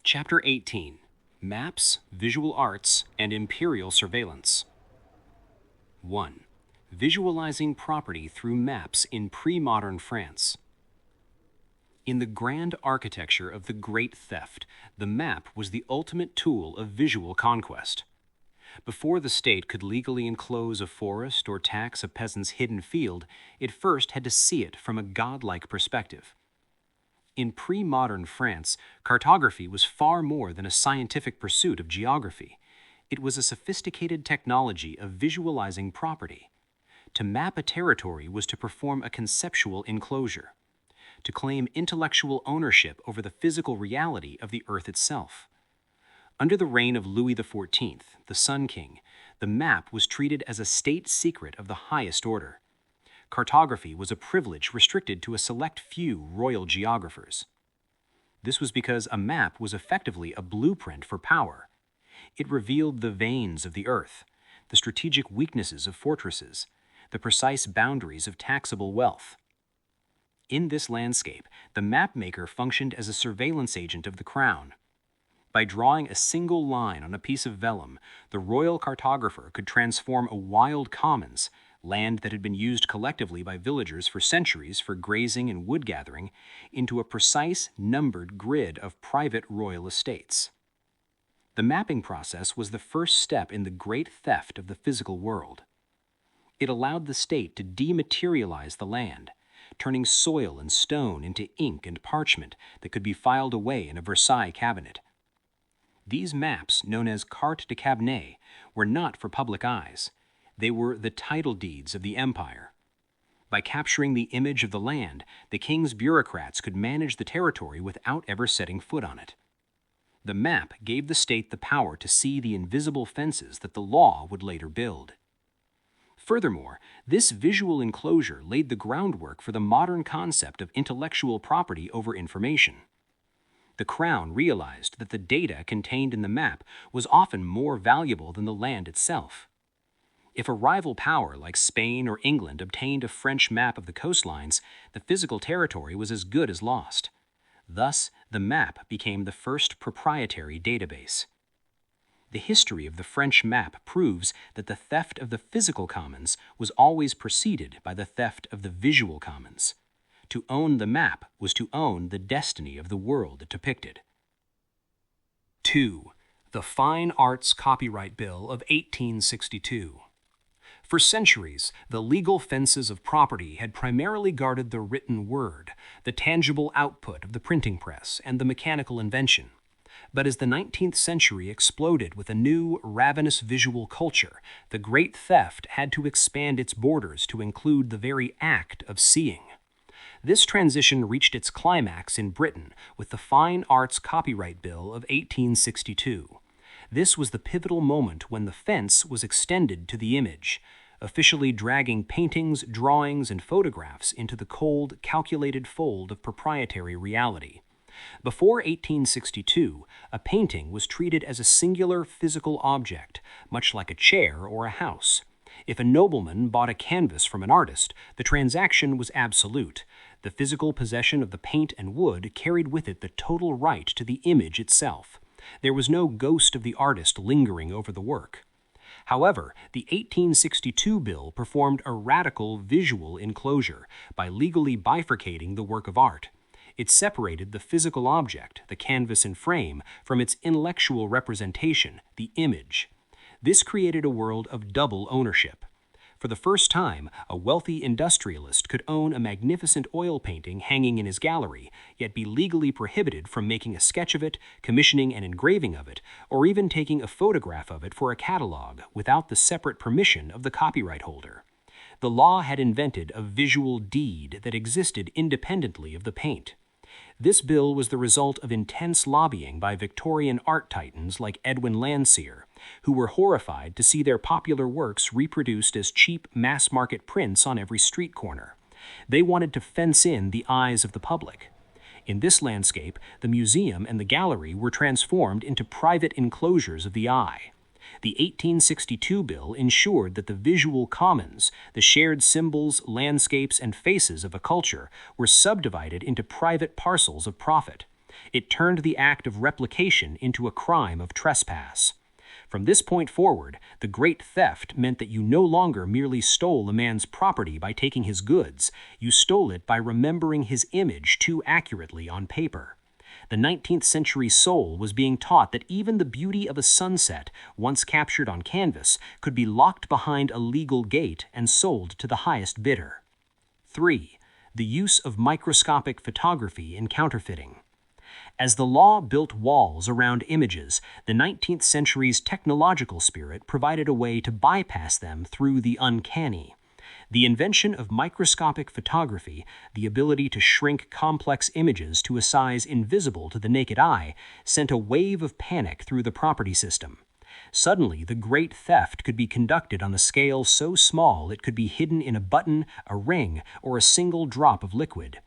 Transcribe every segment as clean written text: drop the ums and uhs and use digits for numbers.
Chapter 18: Maps, Visual Arts, and Imperial Surveillance. 1. Visualizing property through maps in pre-modern France. In the grand architecture of the Great Theft, the map was the ultimate tool of visual conquest. Before the state could legally enclose a forest or tax a peasant's hidden field, it first had to see it from a godlike perspective. In pre-modern France, cartography was far more than a scientific pursuit of geography. It was a sophisticated technology of visualizing property. To map a territory was to perform a conceptual enclosure, to claim intellectual ownership over the physical reality of the earth itself. Under the reign of Louis XIV, the Sun King, the map was treated as a state secret of the highest order. Cartography was a privilege restricted to a select few royal geographers. This was because a map was effectively a blueprint for power. It revealed the veins of the earth, the strategic weaknesses of fortresses, the precise boundaries of taxable wealth. In this landscape, the mapmaker functioned as a surveillance agent of the crown. By drawing a single line on a piece of vellum, the royal cartographer could transform a wild commons, land that had been used collectively by villagers for centuries for grazing and wood gathering, into a precise, numbered grid of private royal estates. The mapping process was the first step in the great theft of the physical world. It allowed the state to dematerialize the land, turning soil and stone into ink and parchment that could be filed away in a Versailles cabinet. These maps, known as cartes de cabinet, were not for public eyes. They were the title deeds of the empire. By capturing the image of the land, the king's bureaucrats could manage the territory without ever setting foot on it. The map gave the state the power to see the invisible fences that the law would later build. Furthermore, this visual enclosure laid the groundwork for the modern concept of intellectual property over information. The crown realized that the data contained in the map was often more valuable than the land itself. If a rival power like Spain or England obtained a French map of the coastlines, the physical territory was as good as lost. Thus, the map became the first proprietary database. The history of the French map proves that the theft of the physical commons was always preceded by the theft of the visual commons. To own the map was to own the destiny of the world it depicted. 2. The Fine Arts Copyright Bill of 1862. For centuries, the legal fences of property had primarily guarded the written word, the tangible output of the printing press, and the mechanical invention. But as the 19th century exploded with a new, ravenous visual culture, the Great Theft had to expand its borders to include the very act of seeing. This transition reached its climax in Britain with the Fine Arts Copyright Bill of 1862. This was the pivotal moment when the fence was extended to the image, officially dragging paintings, drawings, and photographs into the cold, calculated fold of proprietary reality. Before 1862, a painting was treated as a singular physical object, much like a chair or a house. If a nobleman bought a canvas from an artist, the transaction was absolute. The physical possession of the paint and wood carried with it the total right to the image itself. There was no ghost of the artist lingering over the work. However, the 1862 bill performed a radical visual enclosure by legally bifurcating the work of art. It separated the physical object, the canvas and frame, from its intellectual representation, the image. This created a world of double ownership. For the first time, a wealthy industrialist could own a magnificent oil painting hanging in his gallery, yet be legally prohibited from making a sketch of it, commissioning an engraving of it, or even taking a photograph of it for a catalog without the separate permission of the copyright holder. The law had invented a visual deed that existed independently of the paint. This bill was the result of intense lobbying by Victorian art titans like Edwin Landseer, who were horrified to see their popular works reproduced as cheap mass-market prints on every street corner. They wanted to fence in the eyes of the public. In this landscape, the museum and the gallery were transformed into private enclosures of the eye. The 1862 bill ensured that the visual commons, the shared symbols, landscapes, and faces of a culture, were subdivided into private parcels of profit. It turned the act of replication into a crime of trespass. From this point forward, the great theft meant that you no longer merely stole a man's property by taking his goods, you stole it by remembering his image too accurately on paper. The 19th century soul was being taught that even the beauty of a sunset, once captured on canvas, could be locked behind a legal gate and sold to the highest bidder. 3. The use of microscopic photography in counterfeiting. As the law built walls around images, the 19th century's technological spirit provided a way to bypass them through the uncanny. The invention of microscopic photography, the ability to shrink complex images to a size invisible to the naked eye, sent a wave of panic through the property system. Suddenly, the great theft could be conducted on a scale so small it could be hidden in a button, a ring, or a single drop of liquid.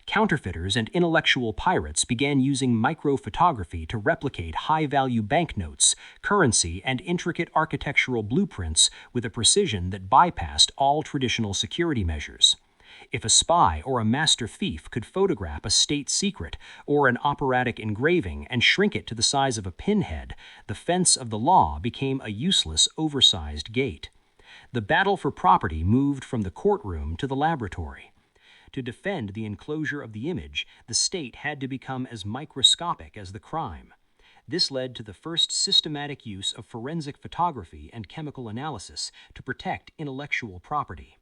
Counterfeiters and intellectual pirates began using microphotography to replicate high-value banknotes, currency, and intricate architectural blueprints with a precision that bypassed all traditional security measures. If a spy or a master thief could photograph a state secret or an operatic engraving and shrink it to the size of a pinhead, the fence of the law became a useless, oversized gate. The battle for property moved from the courtroom to the laboratory. To defend the enclosure of the image, the state had to become as microscopic as the crime. This led to the first systematic use of forensic photography and chemical analysis to protect intellectual property.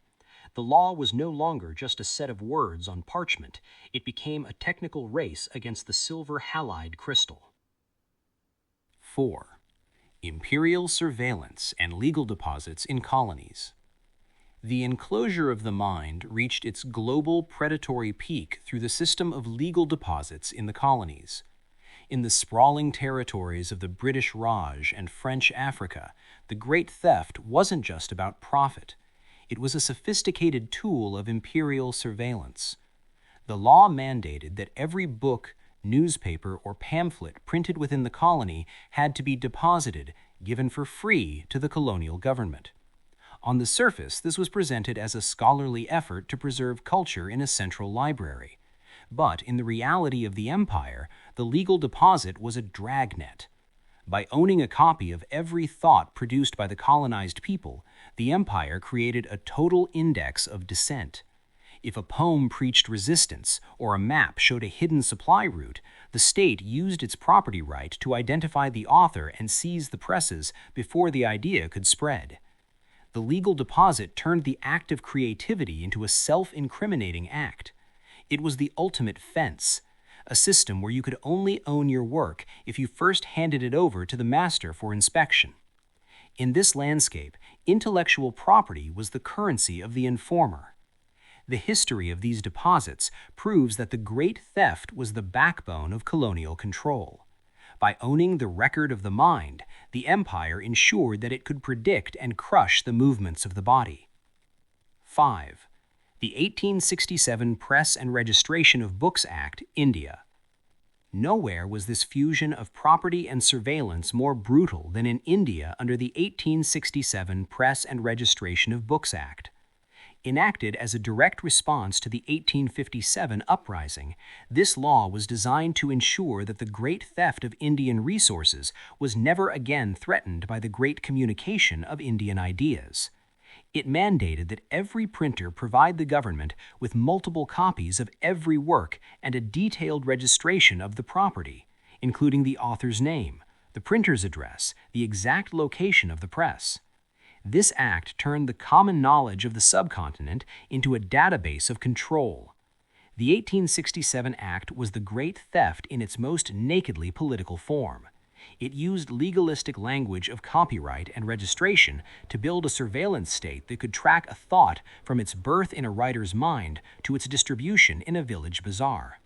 The law was no longer just a set of words on parchment. It became a technical race against the silver halide crystal. 4. Imperial surveillance and legal deposits in colonies. The enclosure of the mind reached its global predatory peak through the system of legal deposits in the colonies. In the sprawling territories of the British Raj and French Africa, the great theft wasn't just about profit. It was a sophisticated tool of imperial surveillance. The law mandated that every book, newspaper, or pamphlet printed within the colony had to be deposited, given for free to the colonial government. On the surface, this was presented as a scholarly effort to preserve culture in a central library. But in the reality of the empire, the legal deposit was a dragnet. By owning a copy of every thought produced by the colonized people, the empire created a total index of dissent. If a poem preached resistance or a map showed a hidden supply route, the state used its property right to identify the author and seize the presses before the idea could spread. The legal deposit turned the act of creativity into a self-incriminating act. It was the ultimate fence, a system where you could only own your work if you first handed it over to the master for inspection. In this landscape, intellectual property was the currency of the informer. The history of these deposits proves that the great theft was the backbone of colonial control. By owning the record of the mind, the empire ensured that it could predict and crush the movements of the body. 5. The 1867 Press and Registration of Books Act, India. Nowhere was this fusion of property and surveillance more brutal than in India under the 1867 Press and Registration of Books Act. Enacted as a direct response to the 1857 uprising, this law was designed to ensure that the great theft of Indian resources was never again threatened by the great communication of Indian ideas. It mandated that every printer provide the government with multiple copies of every work and a detailed registration of the property, including the author's name, the printer's address, the exact location of the press. This act turned the common knowledge of the subcontinent into a database of control. The 1867 Act was the great theft in its most nakedly political form. It used legalistic language of copyright and registration to build a surveillance state that could track a thought from its birth in a writer's mind to its distribution in a village bazaar.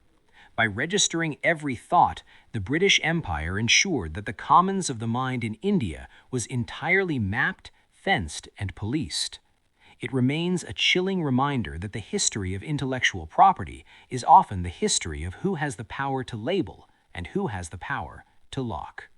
By registering every thought, the British Empire ensured that the commons of the mind in India was entirely mapped, fenced, and policed. It remains a chilling reminder that the history of intellectual property is often the history of who has the power to label and who has the power to lock.